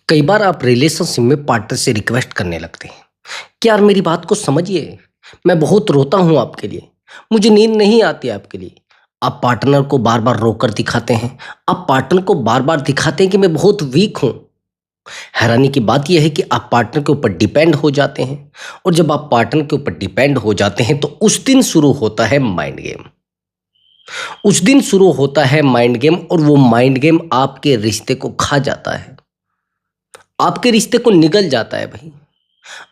कई बार आप रिलेशनशिप में पार्टनर से रिक्वेस्ट करने लगते हैं कि यार मेरी बात को समझिए। मैं बहुत रोता हूं आपके लिए। मुझे नींद नहीं आती आपके लिए। आप पार्टनर को बार बार रोकर दिखाते हैं। आप पार्टनर को बार बार दिखाते हैं कि मैं बहुत वीक हूं। हैरानी की बात यह है कि आप पार्टनर के ऊपर डिपेंड हो जाते हैं। और जब आप पार्टनर के ऊपर डिपेंड हो जाते हैं तो उस दिन शुरू होता है माइंड गेम। उस दिन शुरू होता है माइंड गेम, और वो माइंड गेम आपके रिश्ते को खा जाता है। आपके रिश्ते को निगल जाता है भाई।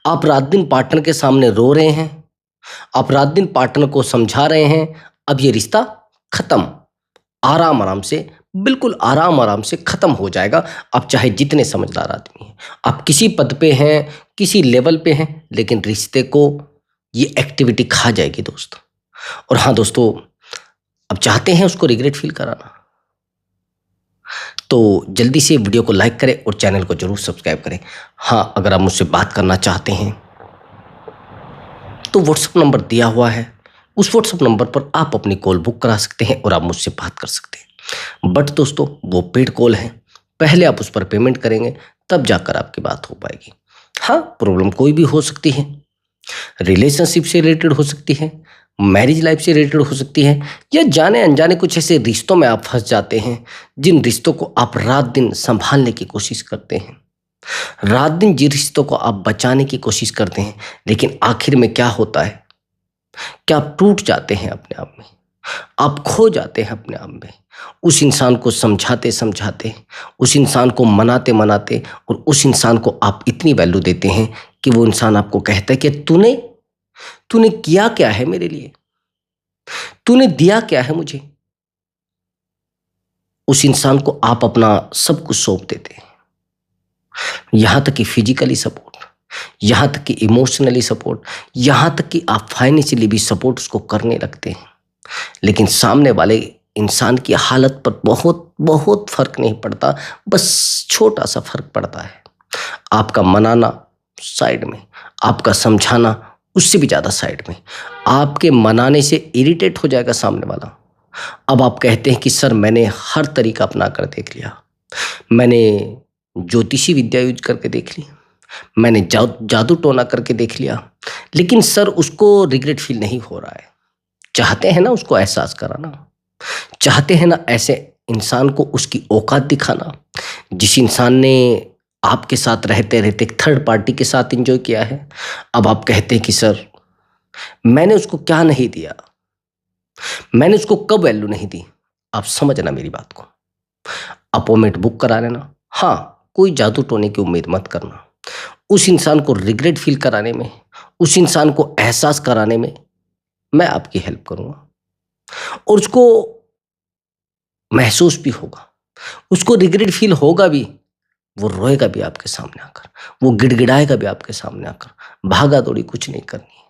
आप रात दिन पार्टनर के सामने रो रहे हैं। आप रात दिन पार्टनर को समझा रहे हैं। अब ये रिश्ता खत्म। आराम आराम से, बिल्कुल आराम आराम से खत्म हो जाएगा। आप चाहे जितने समझदार आदमी हैं, आप किसी पद पे हैं, किसी लेवल पे हैं, लेकिन रिश्ते को ये एक्टिविटी खा जाएगी दोस्त। और हाँ दोस्तों, अब चाहते हैं उसको रिग्रेट फील कराना, तो जल्दी से वीडियो को लाइक करें और चैनल को जरूर सब्सक्राइब करें। हाँ, अगर आप मुझसे बात करना चाहते हैं तो व्हाट्सएप नंबर दिया हुआ है। उस व्हाट्सएप नंबर पर आप अपनी कॉल बुक करा सकते हैं और आप मुझसे बात कर सकते हैं। बट दोस्तों, वो पेड कॉल है। पहले आप उस पर पेमेंट करेंगे, तब जाकर आपकी बात हो पाएगी। हाँ, प्रॉब्लम कोई भी हो सकती है। रिलेशनशिप से रिलेटेड हो सकती है, मैरिज लाइफ से रिलेटेड हो सकती है, या जाने अनजाने कुछ ऐसे रिश्तों में आप फंस जाते हैं जिन रिश्तों को आप रात दिन संभालने की कोशिश करते हैं। रात दिन जिन रिश्तों को आप बचाने की कोशिश करते हैं, लेकिन आखिर में क्या होता है, क्या आप टूट जाते हैं अपने आप में। आप खो जाते हैं अपने आप में। उस इंसान को समझाते समझाते, उस इंसान को मनाते मनाते, और उस इंसान को आप इतनी वैल्यू देते हैं कि वो इंसान आपको कहता है कि तूने तूने किया क्या है मेरे लिए, तूने दिया क्या है मुझे। उस इंसान को आप अपना सब कुछ सौंप देते हैं, यहां तक कि फिजिकली सपोर्ट, यहां तक कि इमोशनली सपोर्ट, यहां तक कि आप फाइनेंशियली भी सपोर्ट उसको करने लगते हैं। लेकिन सामने वाले इंसान की हालत पर बहुत बहुत फर्क नहीं पड़ता, बस छोटा सा फर्क पड़ता है। आपका मनाना साइड में, आपका समझाना उससे भी ज्यादा साइड में। आपके मनाने से इरिटेट हो जाएगा सामने वाला। अब आप कहते हैं कि सर मैंने हर तरीका अपना कर देख लिया, मैंने ज्योतिषी विद्या यूज करके देख ली, मैंने जादू टोना करके देख लिया, लेकिन सर उसको रिग्रेट फील नहीं हो रहा है। चाहते हैं ना उसको एहसास कराना, चाहते हैं ना ऐसे इंसान को उसकी औकात दिखाना, जिस इंसान ने आपके साथ रहते रहते एक थर्ड पार्टी के साथ एंजॉय किया है। अब आप कहते हैं कि सर मैंने उसको क्या नहीं दिया, मैंने उसको कब वैल्यू नहीं दी। आप समझना मेरी बात को, अपॉइंटमेंट बुक करा लेना। हाँ, कोई जादू टोने की उम्मीद मत करना। उस इंसान को रिग्रेट फील कराने में, उस इंसान को एहसास कराने में मैं आपकी हेल्प करूंगा, और उसको महसूस भी होगा, उसको रिग्रेट फील होगा भी। वो रोएगा भी आपके सामने आकर, वो गिड़गिड़ाएगा भी आपके सामने आकर। भागा दौड़ी कुछ नहीं करनी है,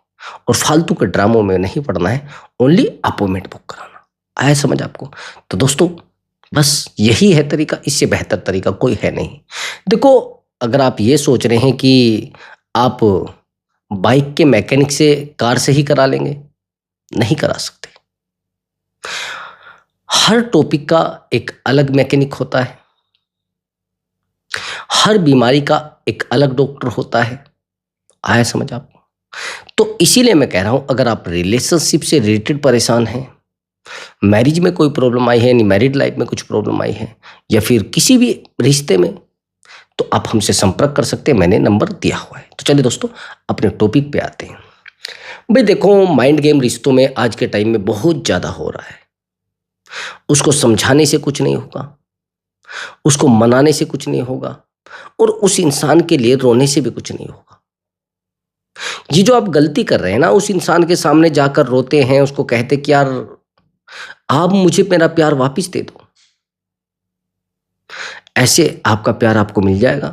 और फालतू के ड्रामों में नहीं पड़ना है। ओनली अपॉइंटमेंट बुक कराना। आया समझ आपको? तो दोस्तों, बस यही है तरीका, इससे बेहतर तरीका कोई है नहीं। देखो, अगर आप ये सोच रहे हैं कि आप बाइक के मैकेनिक से कार से ही करा लेंगे, नहीं करा सकते। हर टॉपिक का एक अलग मैकेनिक होता है, हर बीमारी का एक अलग डॉक्टर होता है। आया समझ आपको? तो इसीलिए मैं कह रहा हूं, अगर आप रिलेशनशिप से रिलेटेड परेशान हैं, मैरिज में कोई प्रॉब्लम आई है, नहीं मैरिड लाइफ में कुछ प्रॉब्लम आई है, या फिर किसी भी रिश्ते में, तो आप हमसे संपर्क कर सकते हैं। मैंने नंबर दिया हुआ है। तो चलिए दोस्तों, अपने टॉपिक पे आते हैं। भाई देखो, माइंड गेम रिश्तों में आज के टाइम में बहुत ज्यादा हो रहा है। उसको समझाने से कुछ नहीं होगा, उसको मनाने से कुछ नहीं होगा, और उस इंसान के लिए रोने से भी कुछ नहीं होगा। ये जो आप गलती कर रहे हैं ना, उस इंसान के सामने जाकर रोते हैं, उसको कहते कि यार आप मुझे मेरा प्यार वापस दे दो। ऐसे आपका प्यार आपको मिल जाएगा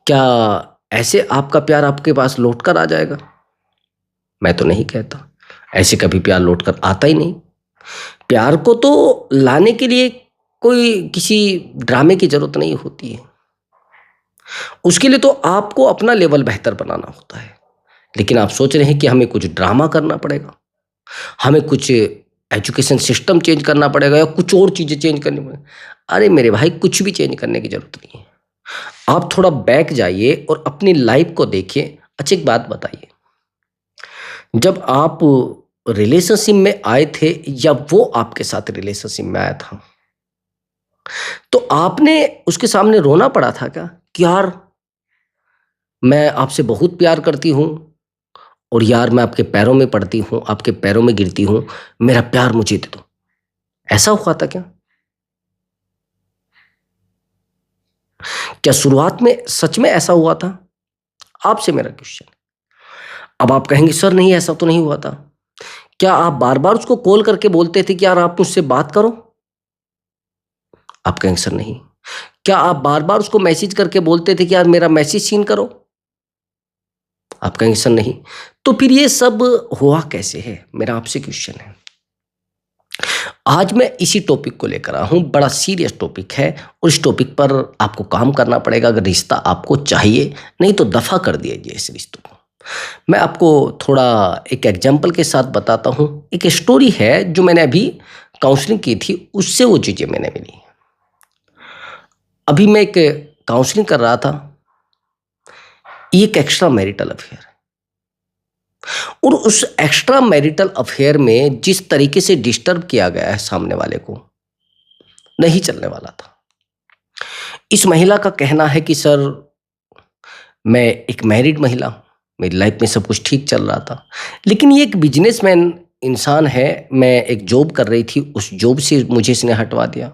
क्या? ऐसे आपका प्यार आपके पास लौट कर आ जाएगा? मैं तो नहीं कहता। ऐसे कभी प्यार लौट कर आता ही नहीं। प्यार को तो लाने के लिए कोई किसी ड्रामे की जरूरत नहीं होती है। उसके लिए तो आपको अपना लेवल बेहतर बनाना होता है। लेकिन आप सोच रहे हैं कि हमें कुछ ड्रामा करना पड़ेगा, हमें कुछ एजुकेशन सिस्टम चेंज करना पड़ेगा, या कुछ और चीजें चेंज करनी पड़ेगी। अरे मेरे भाई, कुछ भी चेंज करने की जरूरत नहीं है। आप थोड़ा बैक जाइए और अपनी लाइफ को देखिए। अच्छा, एक बात बताइए, जब आप रिलेशनशिप में आए थे या वो आपके साथ रिलेशनशिप में आया था, तो आपने उसके सामने रोना पड़ा था क्या कि यार मैं आपसे बहुत प्यार करती हूँ और यार मैं आपके पैरों में पड़ती हूँ, आपके पैरों में गिरती हूँ, मेरा प्यार मुझे दे दो। ऐसा हुआ था क्या? क्या शुरुआत में सच में ऐसा हुआ था? आपसे मेरा क्वेश्चन। अब आप कहेंगे सर नहीं, ऐसा तो नहीं हुआ था। क्या आप बार-बार उसको कॉल करके बोलते थे कि यार आप मुझसे बात करो? आप कहेंगे सर नहीं। क्या आप बार-बार उसको मैसेज करके बोलते थे कि यार मेरा मैसेज सीन करो? आप कहेंगे सर नहीं। तो फिर ये सब हुआ कैसे है? मेरा आपसे क्वेश्चन है। आज मैं इसी टॉपिक को लेकर आया हूँ, बड़ा सीरियस टॉपिक है और इस टॉपिक पर आपको काम करना पड़ेगा अगर रिश्ता आपको चाहिए, नहीं तो दफ़ा कर दीजिए इस रिश्तों को। मैं आपको थोड़ा एक एग्जांपल के साथ बताता हूँ। एक स्टोरी है जो मैंने अभी काउंसलिंग की थी, उससे वो चीज़ें मैंने मिली। अभी मैं एक काउंसलिंग कर रहा था, ये एक एक्स्ट्रा मैरिटल अफेयर है और उस एक्स्ट्रा मैरिटल अफेयर में जिस तरीके से डिस्टर्ब किया गया है सामने वाले को, नहीं चलने वाला था। इस महिला का कहना है कि सर मैं एक मैरिड महिला हूँ, मेरी लाइफ में सब कुछ ठीक चल रहा था, लेकिन ये एक बिजनेसमैन इंसान है, मैं एक जॉब कर रही थी, उस जॉब से मुझे इसने हटवा दिया,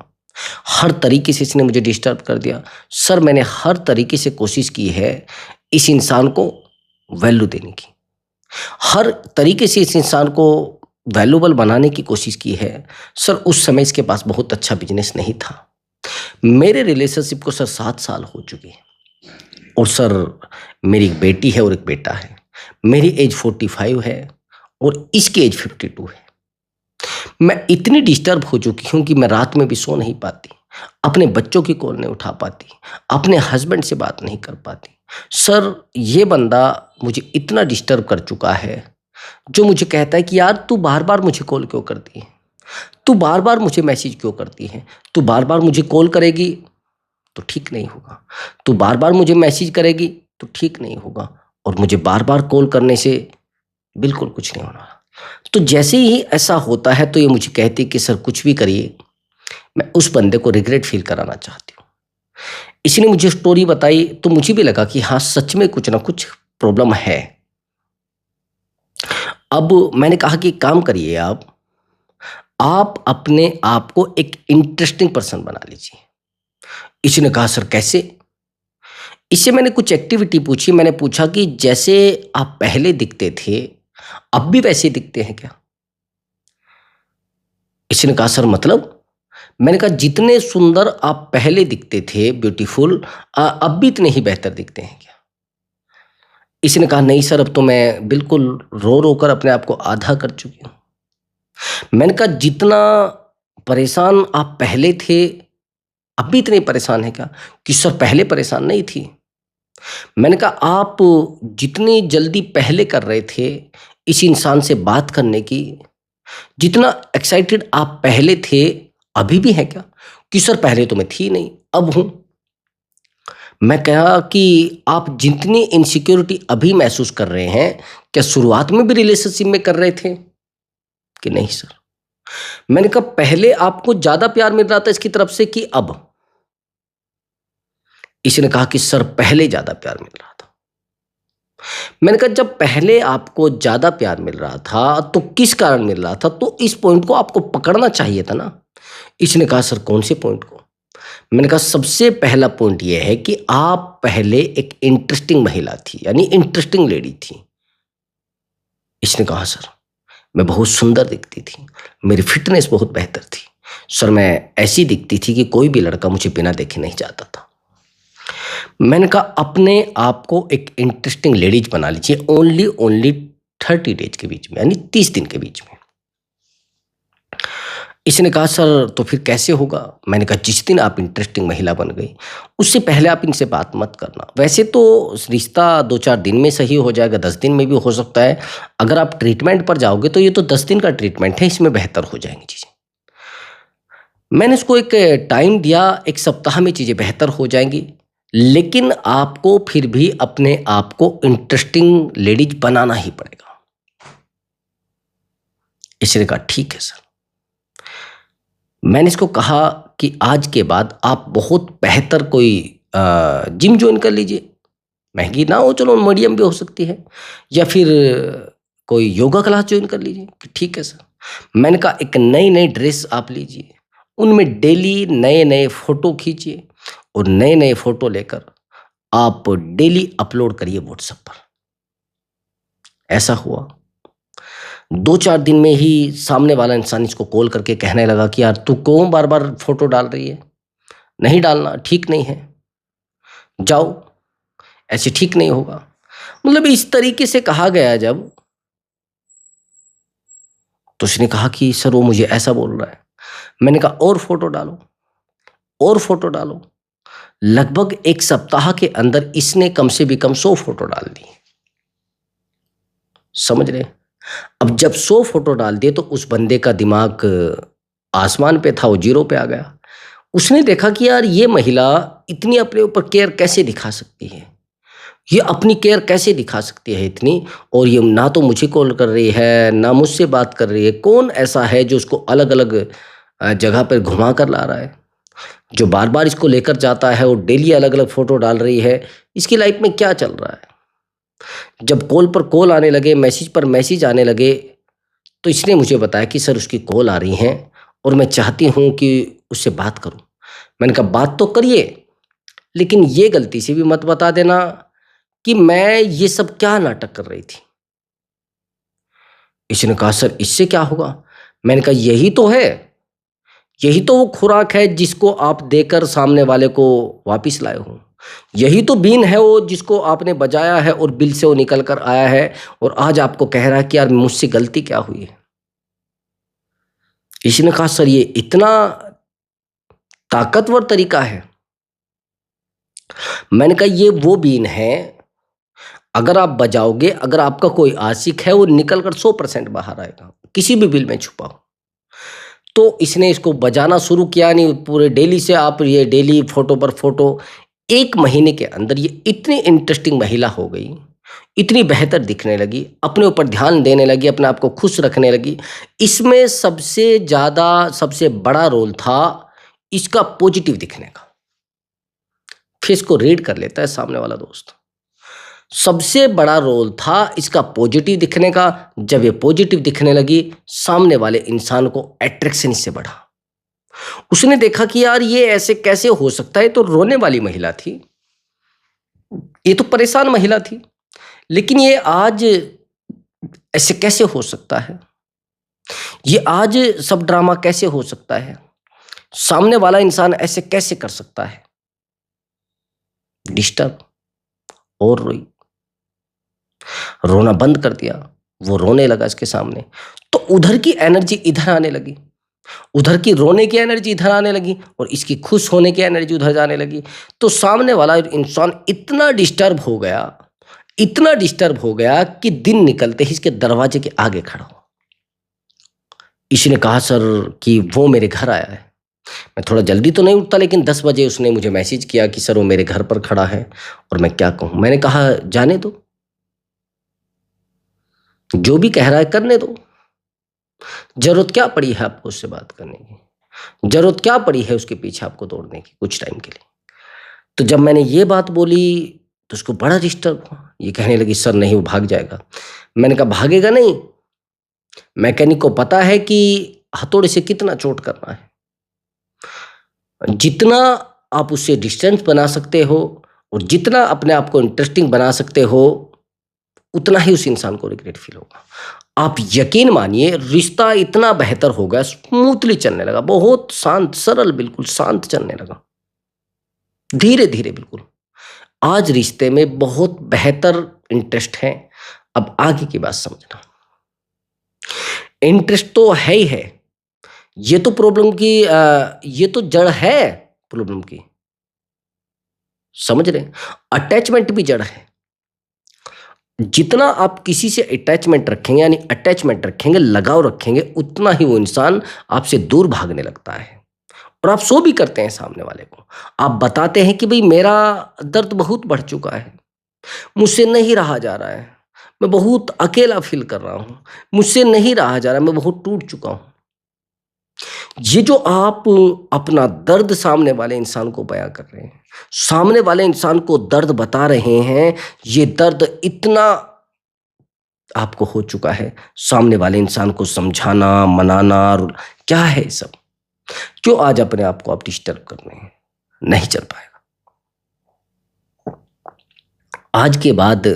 हर तरीके से इसने मुझे डिस्टर्ब कर दिया। सर मैंने हर तरीके से कोशिश की है इस इंसान को वैल्यू देने की, हर तरीके से इस इंसान को वैल्यूबल बनाने की कोशिश की है। सर उस समय इसके पास बहुत अच्छा बिजनेस नहीं था। मेरे रिलेशनशिप को सर 7 साल हो चुके हैं और सर मेरी एक बेटी है और एक बेटा है। मेरी एज 45 है और इसकी एज 52 है। मैं इतनी डिस्टर्ब हो चुकी हूँ कि मैं रात में भी सो नहीं पाती, अपने बच्चों की कॉल नहीं उठा पाती, अपने हस्बैंड से बात नहीं कर पाती। सर ये बंदा मुझे इतना डिस्टर्ब कर चुका है, जो मुझे कहता है कि यार तू बार-बार मुझे कॉल क्यों करती है? तू बार-बार मुझे मैसेज क्यों करती है? तू बार-बार मुझे कॉल करेगी तो ठीक नहीं होगा। तू बार-बार मुझे मैसेज करेगी तो ठीक नहीं होगा और मुझे बार-बार कॉल करने से बिल्कुल कुछ नहीं होना। तो जैसे ही ऐसा होता है तो ये मुझे कहती है कि सर कुछ भी करिए, मैं उस बंदे को रिग्रेट फ़ील कराना चाहती हूँ। इसने मुझे स्टोरी बताई तो मुझे भी लगा कि हाँ, सच में कुछ ना कुछ प्रॉब्लम है। अब मैंने कहा कि एक काम करिए आप अपने आप को एक इंटरेस्टिंग पर्सन बना लीजिए। इसने कहा सर कैसे? इससे मैंने कुछ एक्टिविटी पूछी, मैंने पूछा कि जैसे आप पहले दिखते थे, अब भी वैसे दिखते हैं क्या? इसने कहा सर मतलब? मैंने कहा जितने सुंदर आप पहले दिखते थे ब्यूटीफुल, अब भी इतने ही बेहतर दिखते हैं क्या? इसने कहा नहीं सर अब तो मैं बिल्कुल रो रो कर अपने आप को आधा कर चुकी हूँ। मैंने कहा जितना परेशान आप पहले थे, अब भी इतने परेशान हैं क्या? कि सर पहले परेशान नहीं थी। मैंने कहा आप जितनी जल्दी पहले कर रहे थे इस इंसान से बात करने की, जितना एक्साइटेड आप पहले थे, अभी भी हैं क्या? कि सर पहले तो मैं थी नहीं, अब हूँ। मैं कहा कि आप जितनी इनसिक्योरिटी अभी महसूस कर रहे हैं, क्या शुरुआत में भी रिलेशनशिप में कर रहे थे? कि नहीं सर। मैंने कहा पहले आपको ज़्यादा प्यार मिल रहा था इसकी तरफ से कि अब? इसने कहा कि सर पहले ज़्यादा प्यार मिल रहा था। मैंने कहा जब पहले आपको ज़्यादा प्यार मिल रहा था, तो किस कारण मिल रहा था? तो इस पॉइंट को आपको पकड़ना चाहिए था ना। इसने कहा सर कौन से पॉइंट को? मैंने कहा सबसे पहला पॉइंट ये है कि आप पहले एक इंटरेस्टिंग महिला थी, यानी इंटरेस्टिंग लेडी थी। इसने कहा सर मैं बहुत सुंदर दिखती थी, मेरी फिटनेस बहुत बेहतर थी। सर मैं ऐसी दिखती थी कि कोई भी लड़का मुझे बिना देखे नहीं जाता था। मैंने कहा अपने आप को एक इंटरेस्टिंग लेडीज बना लीजिए, ओनली ओनली 30 डेज के बीच में, यानी 30 दिन के बीच में। इसने कहा सर तो फिर कैसे होगा? मैंने कहा जिस दिन आप इंटरेस्टिंग महिला बन गई, उससे पहले आप इनसे बात मत करना। वैसे तो रिश्ता 2-4 दिन में सही हो जाएगा, 10 दिन में भी हो सकता है। अगर आप ट्रीटमेंट पर जाओगे तो ये तो 10 दिन का ट्रीटमेंट है, इसमें बेहतर हो जाएंगी चीज़ें। मैंने उसको एक टाइम दिया, 1 सप्ताह में चीज़ें बेहतर हो जाएंगी, लेकिन आपको फिर भी अपने आप को इंटरेस्टिंग लेडीज बनाना ही पड़ेगा। इसने कहा ठीक है सर। मैंने इसको कहा कि आज के बाद आप बहुत बेहतर कोई जिम ज्वाइन कर लीजिए, महंगी ना हो, चलो मीडियम भी हो सकती है, या फिर कोई योगा क्लास ज्वाइन कर लीजिए। कि ठीक है सर। मैंने कहा एक नई नई ड्रेस आप लीजिए, उनमें डेली नए नए फोटो खींचिए और नए नए फोटो लेकर आप डेली अपलोड करिए व्हाट्सएप पर। ऐसा हुआ, 2-4 दिन में ही सामने वाला इंसान इसको कॉल करके कहने लगा कि यार तू क्यों बार बार फोटो डाल रही है, नहीं डालना, ठीक नहीं है, जाओ, ऐसे ठीक नहीं होगा। मतलब इस तरीके से कहा गया जब, तो उसने कहा कि सर वो मुझे ऐसा बोल रहा है। मैंने कहा और फोटो डालो, और फोटो डालो। लगभग 1 सप्ताह के अंदर इसने कम से भी कम 100 फोटो डाल दी। समझ रहे? अब जब 100 फोटो डाल दिए तो उस बंदे का दिमाग आसमान पे था, वो जीरो पे आ गया। उसने देखा कि यार ये महिला इतनी अपने ऊपर केयर कैसे दिखा सकती है, ये अपनी केयर कैसे दिखा सकती है इतनी, और ये ना तो मुझे कॉल कर रही है ना मुझसे बात कर रही है। कौन ऐसा है जो उसको अलग अलग जगह पर घुमा कर ला रहा है, जो बार बार इसको लेकर जाता है और डेली अलग अलग फोटो डाल रही है। इसकी लाइफ में क्या चल रहा है? जब कॉल पर कॉल आने लगे, मैसेज पर मैसेज आने लगे, तो इसने मुझे बताया कि सर उसकी कॉल आ रही हैं और मैं चाहती हूँ कि उससे बात करूँ। मैंने कहा बात तो करिए, लेकिन ये गलती से भी मत बता देना कि मैं ये सब क्या नाटक कर रही थी। इसने कहा सर इससे क्या होगा? मैंने कहा यही तो है, यही तो वो खुराक है जिसको आप देकर सामने वाले को वापिस लाए हो। यही तो बीन है वो जिसको आपने बजाया है और बिल से वो निकल कर आया है, और आज आपको कह रहा है कि यार मुझसे गलती क्या हुई है। इसने कहा सर ये इतना ताकतवर तरीका है। मैंने कहा ये वो बीन है, अगर आप बजाओगे, अगर आपका कोई आशिक है, वो निकल कर 100% बाहर आएगा, किसी भी बिल में छुपा हो। तो इसने इसको बजाना शुरू किया, नहीं पूरे डेली से आप ये डेली फोटो पर फोटो। 1 महीने के अंदर ये इतनी इंटरेस्टिंग महिला हो गई, इतनी बेहतर दिखने लगी, अपने ऊपर ध्यान देने लगी, अपने आप को खुश रखने लगी। इसमें सबसे ज़्यादा, सबसे बड़ा रोल था इसका पॉजिटिव दिखने का। फेस को रीड कर लेता है सामने वाला दोस्त। सबसे बड़ा रोल था इसका पॉजिटिव दिखने का। जब ये पॉजिटिव दिखने लगी, सामने वाले इंसान को अट्रैक्शन इससे बढ़ा। उसने देखा कि यार ये ऐसे कैसे हो सकता है। तो रोने वाली महिला थी, ये तो परेशान महिला थी, लेकिन ये आज ऐसे कैसे हो सकता है, ये आज सब ड्रामा कैसे हो सकता है, सामने वाला इंसान ऐसे कैसे कर सकता है। डिस्टर्ब, और रोई, रोना बंद कर दिया। वो रोने लगा इसके सामने, तो उधर की एनर्जी इधर आने लगी, उधर की रोने की एनर्जी इधर आने लगी, और इसकी खुश होने की एनर्जी उधर जाने लगी। तो सामने वाला इंसान इतना डिस्टर्ब हो गया, इतना डिस्टर्ब हो गया कि दिन निकलते ही इसके दरवाजे के आगे खड़ा हो। इसने कहा सर कि वो मेरे घर आया है। मैं थोड़ा जल्दी तो नहीं उठता, लेकिन 10 बजे उसने मुझे मैसेज किया कि सर वो मेरे घर पर खड़ा है और मैं क्या कहूँ। मैंने कहा जाने दो, जो भी कह रहा है करने दो। जरूरत क्या पड़ी है आपको उससे बात करने की, जरूरत क्या पड़ी है उसके पीछे आपको दौड़ने की कुछ टाइम के लिए। तो जब मैंने ये बात बोली तो उसको बड़ा डिस्टर्ब हुआ। ये कहने लगी सर नहीं, वो भाग जाएगा। मैंने कहा भागेगा नहीं, मैकेनिक को पता है कि हथौड़े से कितना चोट करना है। जितना आप उससे डिस्टेंस बना सकते हो और जितना अपने आप को इंटरेस्टिंग बना सकते हो, उतना ही उस इंसान को रिग्रेट फील होगा। आप यकीन मानिए रिश्ता इतना बेहतर हो गया, स्मूथली चलने लगा, बहुत शांत सरल, बिल्कुल शांत चलने लगा, धीरे धीरे बिल्कुल। आज रिश्ते में बहुत बेहतर इंटरेस्ट है। अब आगे की बात समझना। इंटरेस्ट तो है ही है, ये तो प्रॉब्लम की ये तो जड़ है प्रॉब्लम की, समझ रहे हैं? अटैचमेंट भी जड़ है। जितना आप किसी से अटैचमेंट रखेंगे, यानी अटैचमेंट रखेंगे, लगाव रखेंगे, उतना ही वो इंसान आपसे दूर भागने लगता है और आप शो भी करते हैं सामने वाले को। आप बताते हैं कि भई मेरा दर्द बहुत बढ़ चुका है, मुझसे नहीं रहा जा रहा है, मैं बहुत अकेला फ़ील कर रहा हूँ, मुझसे नहीं रहा जा रहा है, मैं बहुत टूट चुका हूँ। ये जो आप अपना दर्द सामने वाले इंसान को बयाँ कर रहे हैं, सामने वाले इंसान को दर्द बता रहे हैं, ये दर्द इतना आपको हो चुका है, सामने वाले इंसान को समझाना, मनाना और क्या है ये सब? क्यों आज अपने आप को आप डिस्टर्ब कर रहे हैं? नहीं चल पाएगा। आज के बाद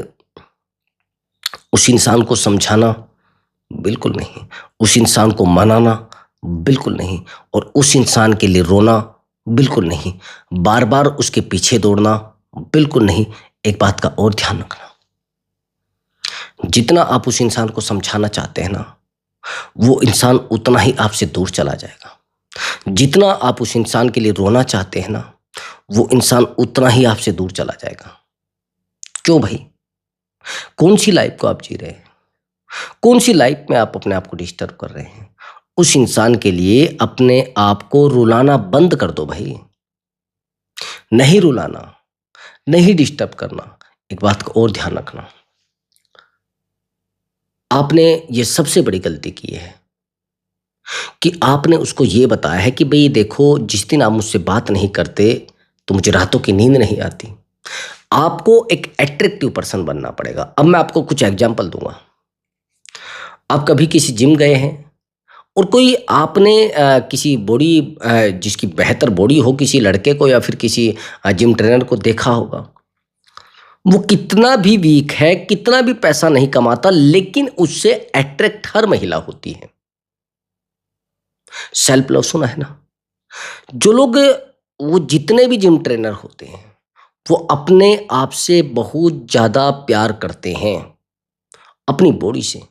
उस इंसान को समझाना बिल्कुल नहीं, उस इंसान को मनाना बिल्कुल नहीं और उस इंसान के लिए रोना बिल्कुल नहीं, बार-बार उसके पीछे दौड़ना बिल्कुल नहीं। एक बात का और ध्यान रखना, जितना आप उस इंसान को समझाना चाहते हैं ना, वो इंसान उतना ही आपसे दूर चला जाएगा। जितना आप उस इंसान के लिए रोना चाहते हैं ना, वो इंसान उतना ही आपसे दूर चला जाएगा। क्यों भाई? कौन-सी लाइफ़ को आप जी रहे हैं? कौन-सी लाइफ़ में आप अपने आप को डिस्टर्ब कर रहे हैं? उस इंसान के लिए अपने आप को रुलाना बंद कर दो भाई। नहीं रुलाना, नहीं डिस्टर्ब करना। एक बात का और ध्यान रखना, आपने ये सबसे बड़ी गलती की है कि आपने उसको ये बताया है कि भई देखो, जिस दिन आप मुझसे बात नहीं करते, तो मुझे रातों की नींद नहीं आती। आपको एक अट्रैक्टिव पर्सन बनना पड़ेगा। अब मैं आपको कुछ एग्ज़ाम्पल दूँगा। आप कभी किसी जिम गए हैं और कोई आपने किसी बॉडी जिसकी बेहतर बॉडी हो, किसी लड़के को या फिर किसी जिम ट्रेनर को देखा होगा। वो कितना भी वीक है, कितना भी पैसा नहीं कमाता, लेकिन उससे अट्रैक्ट हर महिला होती है। सेल्फ लव सुना है ना? जो लोग, वो जितने भी जिम ट्रेनर होते हैं, वो अपने आप से बहुत ज़्यादा प्यार करते हैं, अपनी बॉडी से।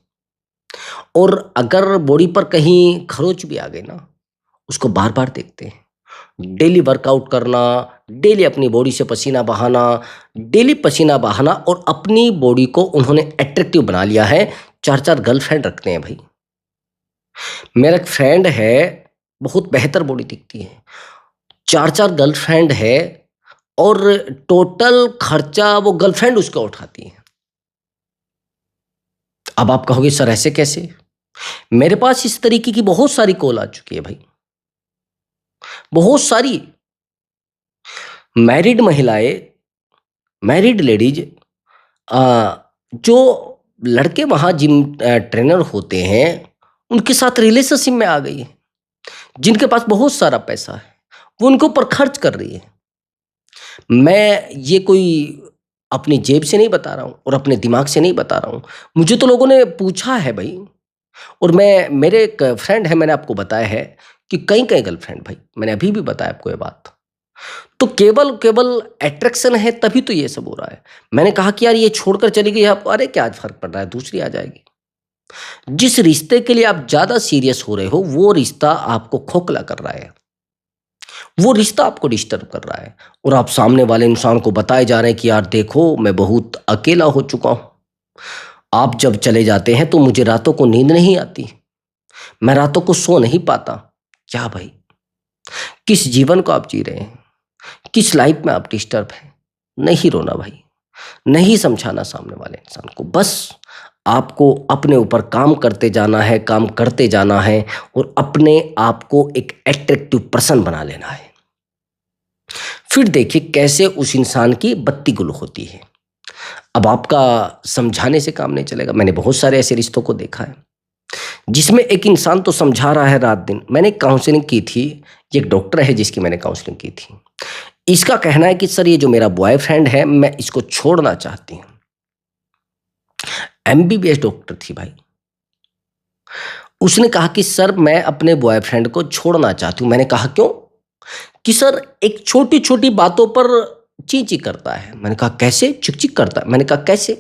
और अगर बॉडी पर कहीं खरोच भी आ गई ना, उसको बार-बार देखते हैं। डेली वर्कआउट करना, डेली अपनी बॉडी से पसीना बहाना, डेली पसीना बहाना और अपनी बॉडी को उन्होंने अट्रैक्टिव बना लिया है। 4-4 गर्लफ्रेंड रखते हैं भाई। मेरा एक फ्रेंड है, बहुत बेहतर बॉडी दिखती है। 4-4 गर्लफ्रेंड है और टोटल खर्चा वो गर्लफ्रेंड उसका उठाती है। अब आप कहोगे सर ऐसे कैसे? मेरे पास इस तरीके की बहुत सारी कॉल आ चुकी है भाई, बहुत सारी। मैरिड महिलाएँ, मैरिड लेडीज़, जो लड़के वहाँ जिम ट्रेनर होते हैं, उनके साथ रिलेशनशिप में आ गई है। जिनके पास बहुत सारा पैसा है, वो उनके ऊपर खर्च कर रही है। मैं ये कोई अपनी जेब से नहीं बता रहा हूँ और अपने दिमाग से नहीं बता रहा हूँ। मुझे तो लोगों ने पूछा है भाई, और मैं, मेरे एक फ्रेंड है, मैंने आपको बताया है कि कई-कई गर्लफ्रेंड भाई, मैंने अभी भी बताया आपको ये बात। तो केवल केवल अट्रैक्शन है तभी तो ये सब हो रहा है। मैंने कहा कि यार ये छोड़कर चली गई आपको, अरे क्या फ़र्क पड़ रहा है, दूसरी आ जाएगी। जिस रिश्ते के लिए आप ज़्यादा सीरियस हो रहे हो, वो रिश्ता आपको खोखला कर रहा है। वो रिश्ता आपको डिस्टर्ब कर रहा है और आप सामने वाले इंसान को बताए जा रहे हैं कि यार देखो, मैं बहुत अकेला हो चुका हूँ। आप जब चले जाते हैं तो मुझे रातों को नींद नहीं आती, मैं रातों को सो नहीं पाता। क्या भाई? किस जीवन को आप जी रहे हैं? किस लाइफ में आप डिस्टर्ब हैं? नहीं रोना भाई, नहीं समझाना सामने वाले इंसान को। बस आपको अपने ऊपर काम करते जाना है, काम करते जाना है और अपने आप को एक अट्रैक्टिव पर्सन बना लेना है। फिर देखिए कैसे उस इंसान की बत्ती गुल होती है। अब आपका समझाने से काम नहीं चलेगा। मैंने बहुत सारे ऐसे रिश्तों को देखा है, जिसमें एक इंसान तो समझा रहा है रात-दिन। मैंने काउंसलिंग की थी, ये एक डॉक्टर है जिसकी मैंने काउंसलिंग की थी। इसका कहना है कि सर ये जो मेरा बॉयफ्रेंड है, मैं इसको छोड़ना चाहती हूँ। एमबीबीएस डॉक्टर थी भाई। उसने कहा कि सर मैं अपने बॉयफ्रेंड को छोड़ना चाहती हूँ। मैंने कहा क्यों? कि सर एक छोटी-छोटी बातों पर ची-ची करता है। मैंने कहा कैसे? चिक-चिक करता है। मैंने कहा कैसे?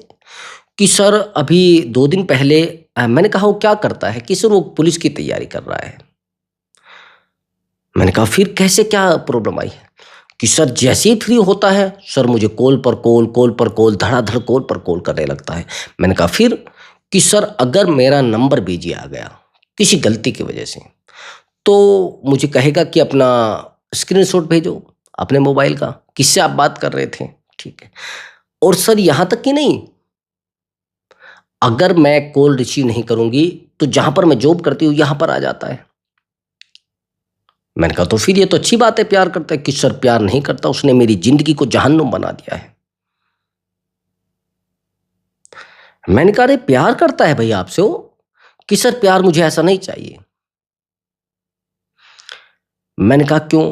कि सर अभी 2 दिन पहले मैंने कहा वो क्या करता है? कि सर वो पुलिस की तैयारी कर रहा है। मैंने कहा फिर कैसे, क्या प्रॉब्लम आई है? कि सर जैसे ही फ्री होता है, सर मुझे कॉल पर कॉल, कॉल पर कॉल, धड़ाधड़ कॉल पर कॉल करने लगता है। मैंने कहा फिर? कि सर अगर मेरा नंबर बिज़ी आ गया किसी गलती की वजह से, तो मुझे कहेगा कि अपना स्क्रीनशॉट भेजो अपने मोबाइल का, किससे आप बात कर रहे थे, ठीक है। और सर यहां तक कि नहीं, अगर मैं कॉल रिसीव नहीं करूंगी तो जहां पर मैं जॉब करती हूं यहां पर आ जाता है। मैंने कहा तो फिर ये तो अच्छी बात है, प्यार करता है। कि सर प्यार नहीं करता, उसने मेरी जिंदगी को जहन्नुम बना दिया है। मैंने कहा अरे प्यार करता है भाई आपसे वो। कि सर प्यार मुझे ऐसा नहीं चाहिए। मैंने कहा क्यों?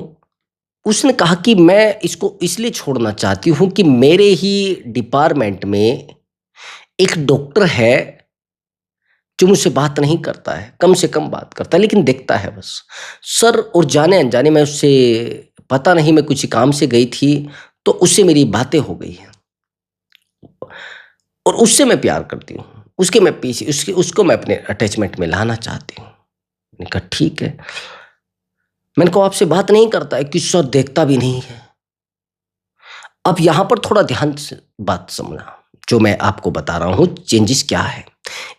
उसने कहा कि मैं इसको इसलिए छोड़ना चाहती हूं कि मेरे ही डिपार्टमेंट में एक डॉक्टर है जो मुझसे बात नहीं करता है, कम से कम बात करता है, लेकिन देखता है बस। सर और जाने अनजाने मैं उससे, पता नहीं मैं कुछ काम से गई थी, तो उससे मेरी बातें हो गई हैं और उससे मैं प्यार करती हूँ। उसके मैं पीछे उसको मैं अपने अटैचमेंट में लाना चाहती हूँ। मैंने कहा ठीक है। मैंने कहा आपसे बात नहीं करता है? कि सर देखता भी नहीं है। अब यहां पर थोड़ा ध्यान से बात समझना, जो मैं आपको बता रहा हूं चेंजेस क्या है।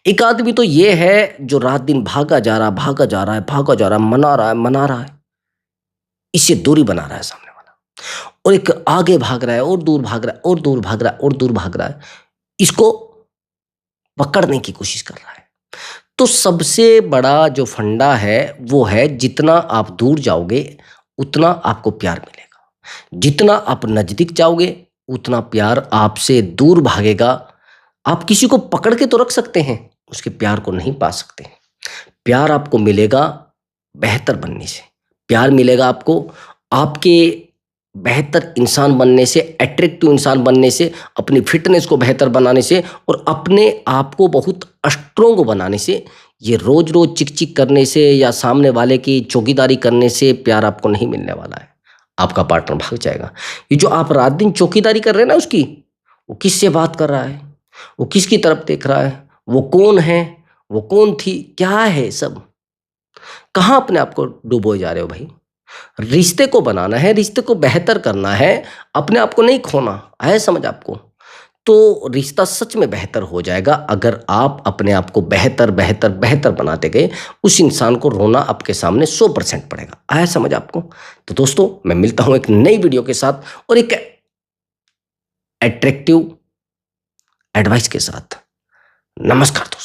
एक आदमी तो ये है जो रात दिन भागा जा रहा, भागा जा रहा है, भागा जा रहा है, मना रहा है, मना रहा है, इससे दूरी बना रहा है सामने वाला। और एक आगे भाग रहा है और दूर भाग रहा है और दूर भाग रहा है और दूर भाग रहा है, इसको पकड़ने की कोशिश कर रहा है। तो सबसे बड़ा जो फंडा है वो है, जितना आप दूर जाओगे उतना आपको प्यार मिलेगा, जितना आप नजदीक जाओगे उतना प्यार आपसे दूर भागेगा। आप किसी को पकड़ के तो रख सकते हैं, उसके प्यार को नहीं पा सकते। प्यार आपको मिलेगा बेहतर बनने से, प्यार मिलेगा आपको आपके बेहतर इंसान बनने से, अट्रैक्टिव इंसान बनने से, अपनी फिटनेस को बेहतर बनाने से और अपने आप को बहुत स्ट्रोंग बनाने से। ये रोज रोज चिक चिक करने से या सामने वाले की चौकीदारी करने से प्यार आपको नहीं मिलने वाला है। आपका पार्टनर भाग जाएगा। ये जो आप रात दिन चौकीदारी कर रहे हैं ना उसकी, वो किससे बात कर रहा है, वो किसकी तरफ देख रहा है, वो कौन है, वो कौन थी, क्या है सब, कहाँ अपने आप को डुबोए जा रहे हो भाई। रिश्ते को बनाना है, रिश्ते को बेहतर करना है, अपने आप को नहीं खोना है, समझ आपको। तो रिश्ता सच में बेहतर हो जाएगा अगर आप अपने आप को बेहतर बेहतर बेहतर बनाते गए। उस इंसान को रोना आपके सामने 100% पड़ेगा। आया समझ आपको? तो दोस्तों मैं मिलता हूं एक नई वीडियो के साथ और एक अट्रैक्टिव एडवाइस के साथ। नमस्कार दोस्तों।